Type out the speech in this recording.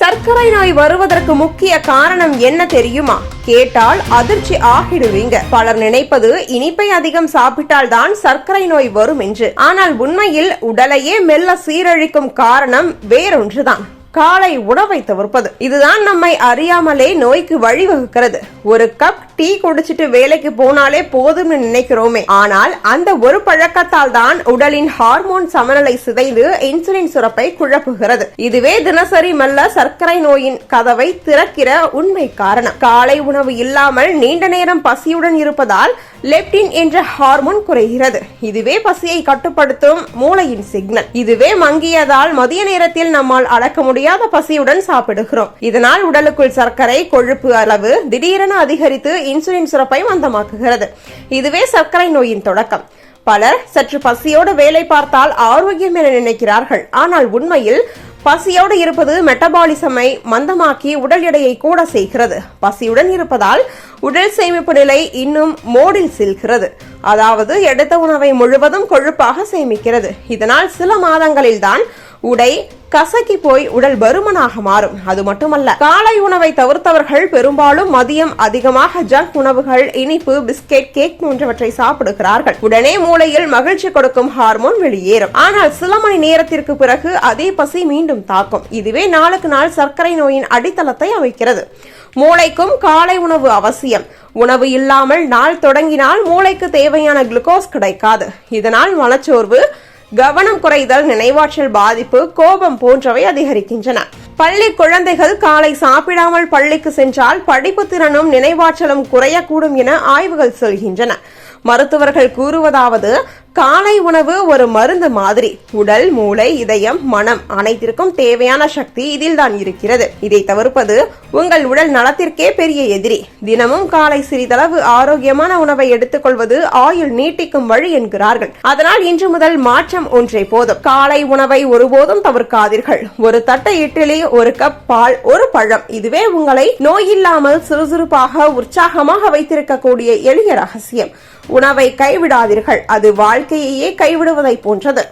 சர்க்கரை நோய் வருவதற்கு முக்கிய காரணம் என்ன தெரியுமா? கேட்டால் அதிர்ச்சி ஆகிடுவீங்க. பலர் நினைப்பது இனிப்பை அதிகம் சாப்பிட்டால் தான் சர்க்கரை நோய் வரும் என்று. ஆனால் உண்மையில் உடலையே மெல்ல சீரழிக்கும் காரணம் வேறொன்றுதான். காலை உணவை தவிர்ப்பது. இதுதான் நம்மை அறியாமலே நோய்க்கு வழிவகுக்கிறது. ஒரு கப் டீ குடிச்சிட்டு வேலைக்கு போனாலே போதும்னு நினைக்கிறோமே, ஆனால் அந்த ஒரு பழக்கத்தால் தான் உடலின் ஹார்மோன் சமநிலை சிதைந்து இன்சுலின் சுரப்பை குழப்புகிறது. இதுவே தினசரி மெல்ல சர்க்கரை நோயின் கதவை திறக்கிற உண்மை காரணம். காலை உணவு இல்லாமல் நீண்ட நேரம் பசியுடன் இருப்பதால் லெப்டின் என்ற ஹார்மோன் குறைகிறது. இதுவே பசியை கட்டுப்படுத்தும் மூளையின் சிக்னல். இதுவே மங்கியதால் மதிய நேரத்தில் நம்மால் அடக்க முடியாத பசியுடன் சாப்பிடுகிறோம். இதனால் உடலுக்குள் சர்க்கரை கொழுப்பு அளவு திடீரென அதிகரித்து இன்சுலின் சுரப்பை மந்தமாக்குகிறது. இதுவே சர்க்கரை நோயின் தொடக்கம். பலர் சற்று பசியோடு வேலை பார்த்தால் ஆரோக்கியம் என நினைக்கிறார்கள். ஆனால் உண்மையில் பசியோடு இருப்பது மெட்டபாலிசமை மந்தமாக்கி உடல் எடையை கூட செய்கிறது. பசியுடன் இருப்பதால் உடல் சேமிப்பு நிலை இன்னும் மோடில் செல்கிறது. அதாவது எடுத்த உணவை முழுவதும் கொழுப்பாக சேமிக்கிறது. இதனால் சில மாதங்களில் தான் உடை கசக்கி போய் உடல் பருமனாக மாறும். அது மட்டுமல்ல, காலை உணவை தவிர்த்தவர்கள் பெரும்பாலும் மதியம் அதிகமாக ஜங்க் உணவுகள், இனிப்பு, பிஸ்கெட், கேக் போன்றவற்றை சாப்பிடுகிறார்கள். உடனே மூளையில் மகிழ்ச்சி கொடுக்கும் ஹார்மோன் வெளியேறும். ஆனால் சில மணி நேரத்திற்கு பிறகு அதே பசி மீண்டும் தாக்கும். இதுவே நாளுக்கு நாள் சர்க்கரை நோயின் அடித்தளத்தை அமைக்கிறது. மூளைக்கும் காலை உணவு அவசியம். உணவு இல்லாமல் நாள் தொடங்கினால் மூளைக்கு தேவையான குளுக்கோஸ் கிடைக்காது. இதனால் மனச்சோர்வு, கவனம் குறைதல், நினைவாற்றல் பாதிப்பு, கோபம் போன்றவை அதிகரிக்கின்றன. பள்ளி குழந்தைகள் காலை சாப்பிடாமல் பள்ளிக்கு சென்றால் படிப்பு திறனும் நினைவாற்றலும் குறையக்கூடும் என ஆய்வுகள் சொல்கின்றன. மருத்துவர்கள் கூறுவதாவது, காலை உணவு ஒரு மருந்து மாதிரி. உடல், மூளை, இதயம், மனம் அனைத்திற்கும் தேவையான சக்தி இதில் தான் இருக்கிறது. இதை தவிர்ப்பது உங்கள் உடல் நலத்திற்கே பெரிய எதிரி. தினமும் காலை சிறிதளவு ஆரோக்கியமான உணவை எடுத்துக்கொள்வது ஆயுள் நீட்டிக்கும் வழி என்கிறார்கள். அதனால் இன்று முதல் மாற்றம் ஒன்றே போதும். காலை உணவை ஒருபோதும் தவிர்க்காதீர்கள். ஒரு தட்டை இட்லி, ஒரு கப் பால், ஒரு பழம். இதுவே உங்களை நோயில்லாமல் சுறுசுறுப்பாக உற்சாகமாக வைத்திருக்கக்கூடிய எளிய ரகசியம். உணவை கைவிடாதீர்கள். அது வாழ்க்கையையே கைவிடுவதை போன்றது.